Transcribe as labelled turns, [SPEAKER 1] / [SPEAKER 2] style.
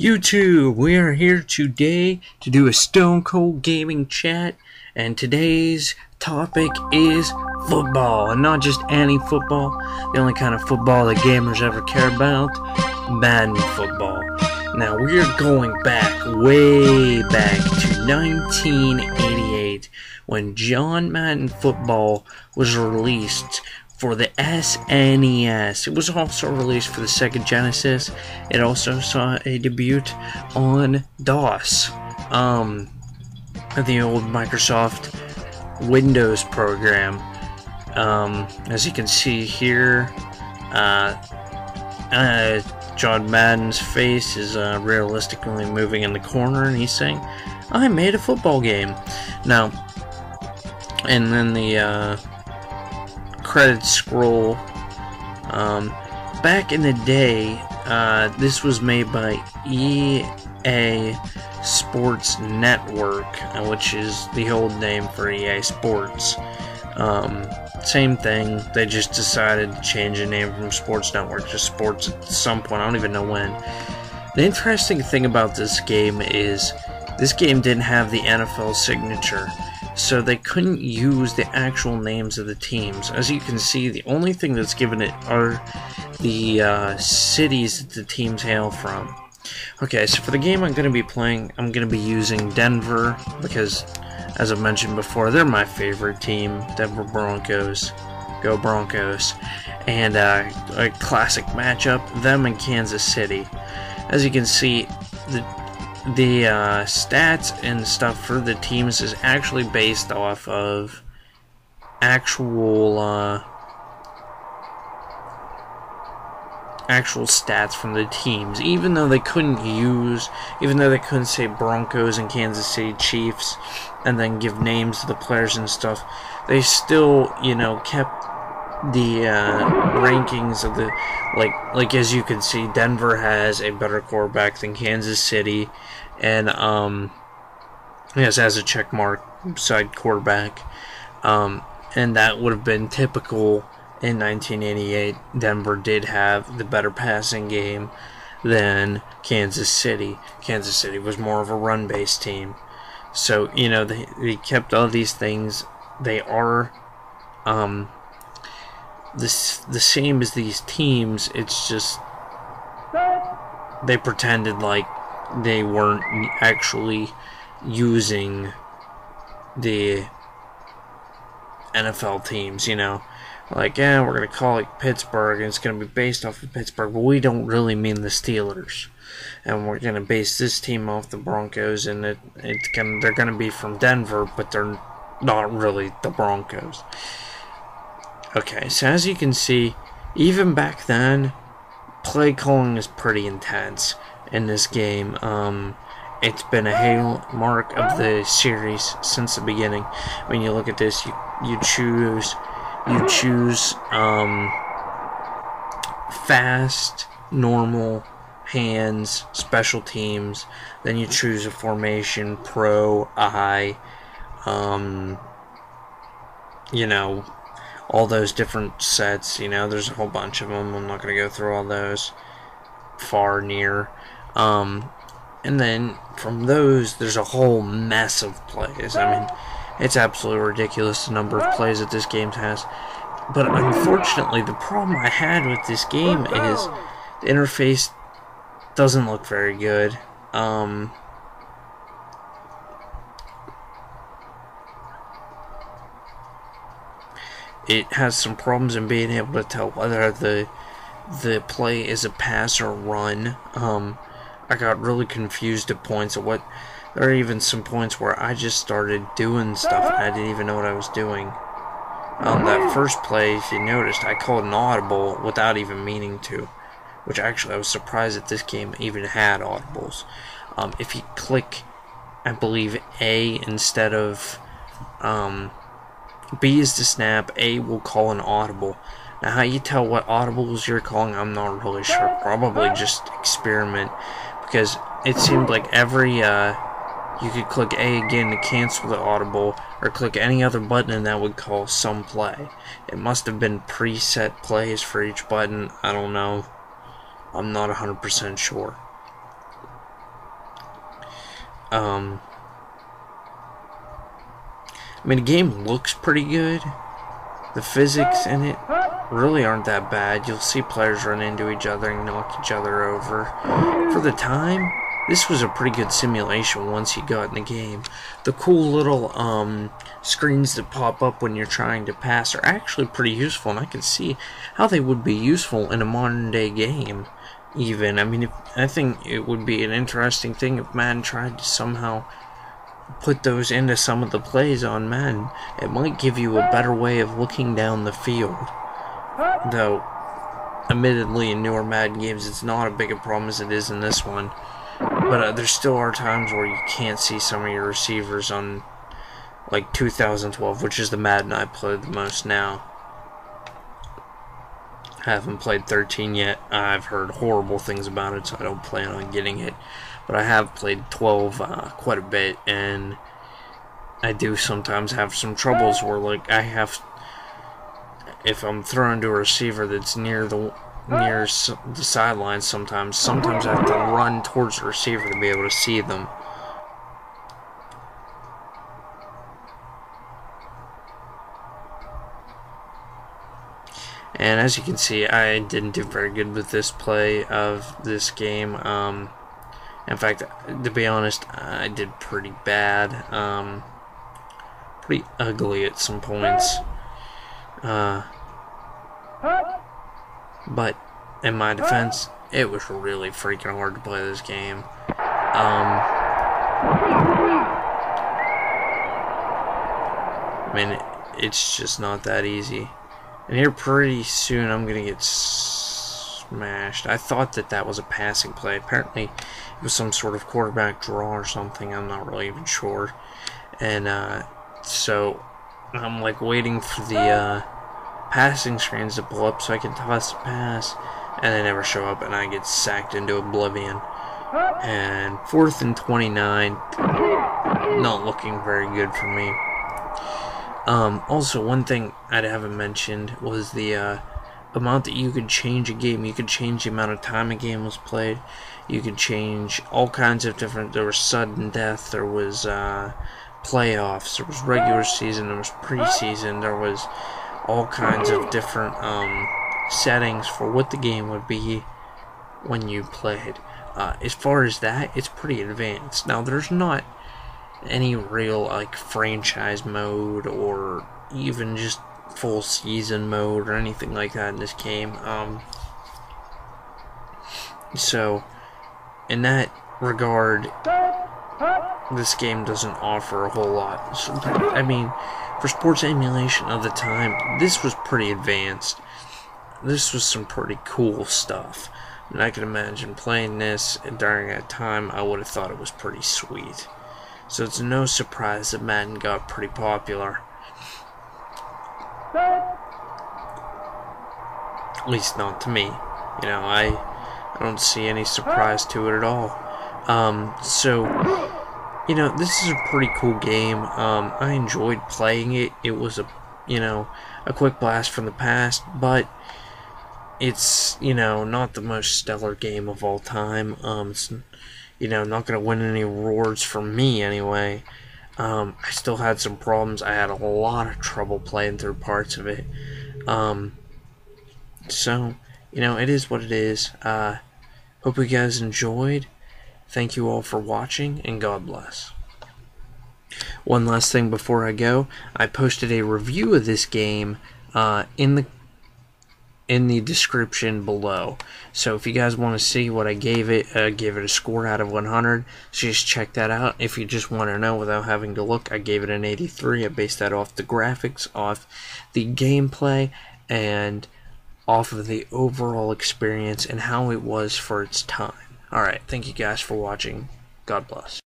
[SPEAKER 1] YouTube, we are here today to do a Stone Cold Gaming chat, and today's topic is football, and not just any football, the only kind of football that gamers ever care about, Madden football. Now, we're going back, way back to 1988, when John Madden Football was released for the SNES. It was also released for the Sega Genesis. It also saw a debut on DOS, the old Microsoft Windows program. As you can see here, John Madden's face is realistically moving in the corner, and he's saying, "I made a football game." Now, and then the credits scroll. Back in the day, this was made by EA Sports Network, which is the old name for EA Sports. Same thing, they just decided to change the name from Sports Network to Sports at some point, I don't even know when. The interesting thing about this game is, this game didn't have the NFL signature, so they couldn't use the actual names of the teams. As you can see, the only thing that's given it are the cities that the teams hail from. Okay, so for the game I'm going to be playing, I'm going to be using Denver, because, as I mentioned before, they're my favorite team, Denver Broncos. Go Broncos. And a classic matchup, them and Kansas City. As you can see, the stats and stuff for the teams is actually based off of actual stats from the teams, even though they couldn't say Broncos and Kansas City Chiefs and then give names to the players and stuff. They still, you know, kept the rankings of the, like as you can see, Denver has a better quarterback than Kansas City, and yes, has a check mark beside quarterback, and that would have been typical in 1988. Denver did have the better passing game than Kansas City. Kansas City was more of a run-based team, so you know they kept all these things. They are the same as these teams. It's just they pretended like they weren't actually using the NFL teams, you know, like, yeah, we're gonna call it Pittsburgh and it's gonna be based off of Pittsburgh, but we don't really mean the Steelers, and we're gonna base this team off the Broncos, and they're gonna be from Denver, but they're not really the Broncos. Okay, so as you can see, even back then, play calling is pretty intense in this game. It's been a hallmark of the series since the beginning. When you look at this, you choose fast, normal, hands, special teams. Then you choose a formation, pro, I, you know, all those different sets. You know, there's a whole bunch of them. I'm not going to go through all those. Far, near. And then from those, there's a whole mess of plays. I mean, it's absolutely ridiculous the number of plays that this game has. But unfortunately, the problem I had with this game is the interface doesn't look very good. It has some problems in being able to tell whether the play is a pass or run. I got really confused at points of what. There are even some points where I just started doing stuff and I didn't even know what I was doing. That first play, if you noticed, I called an audible without even meaning to, which actually I was surprised that this game even had audibles. If you click, I believe, A instead of B is to snap, A will call an audible. Now, how you tell what audibles you're calling, I'm not really sure. Probably just experiment, because it seemed like every, you could click A again to cancel the audible, or click any other button and that would call some play. It must have been preset plays for each button, I don't know. I'm not 100% sure. I mean, the game looks pretty good. The physics in it really aren't that bad. You'll see players run into each other and knock each other over. For the time, this was a pretty good simulation once you got in the game. The cool little screens that pop up when you're trying to pass are actually pretty useful, and I can see how they would be useful in a modern day game. Even, I mean, I think it would be an interesting thing if Madden tried to somehow put those into some of the plays on Madden. It might give you a better way of looking down the field. Though, admittedly, in newer Madden games, it's not as big a problem as it is in this one. But there still are times where you can't see some of your receivers on, like, 2012, which is the Madden I play the most now. I haven't played 13 yet. I've heard horrible things about it, so I don't plan on getting it. But I have played 12 quite a bit, and I do sometimes have some troubles where, like, if I'm throwing to a receiver that's near the sidelines, sometimes I have to run towards the receiver to be able to see them. And as you can see, I didn't do very good with this play of this game. In fact, to be honest, I did pretty bad. Pretty ugly at some points. But in my defense, it was really freaking hard to play this game. I mean, it's just not that easy. And here pretty soon I'm gonna get smashed. I thought that was a passing play. Apparently it was some sort of quarterback draw or something. I'm not really even sure. And so I'm like waiting for the passing screens to pull up so I can toss the pass, and they never show up, and I get sacked into oblivion. And 4th and 29, not looking very good for me. Also, one thing I haven't mentioned was the amount that you could change a game. You could change the amount of time a game was played. You could change all kinds of different. There was sudden death. There was playoffs. There was regular season. There was preseason. There was all kinds of different settings for what the game would be when you played. As far as that, it's pretty advanced. Now, there's not any real like franchise mode or even just full season mode or anything like that in this game. So in that regard, this game doesn't offer a whole lot. So, I mean, for sports emulation of the time, this was pretty advanced. This was some pretty cool stuff. And I can imagine playing this during that time, I would have thought it was pretty sweet. So it's no surprise that Madden got pretty popular. At least not to me. You know, I don't see any surprise to it at all. So, you know, this is a pretty cool game. I enjoyed playing it. It was a quick blast from the past, but it's, not the most stellar game of all time. It's, not going to win any awards for me anyway. I still had some problems. I had a lot of trouble playing through parts of it. So, it is what it is. Hope you guys enjoyed. Thank you all for watching, and God bless. One last thing before I go. I posted a review of this game in the description below. So if you guys want to see what I gave it a score out of 100. So just check that out. If you just want to know without having to look, I gave it an 83. I based that off the graphics, off the gameplay, and off of the overall experience and how it was for its time. Alright, thank you guys for watching. God bless.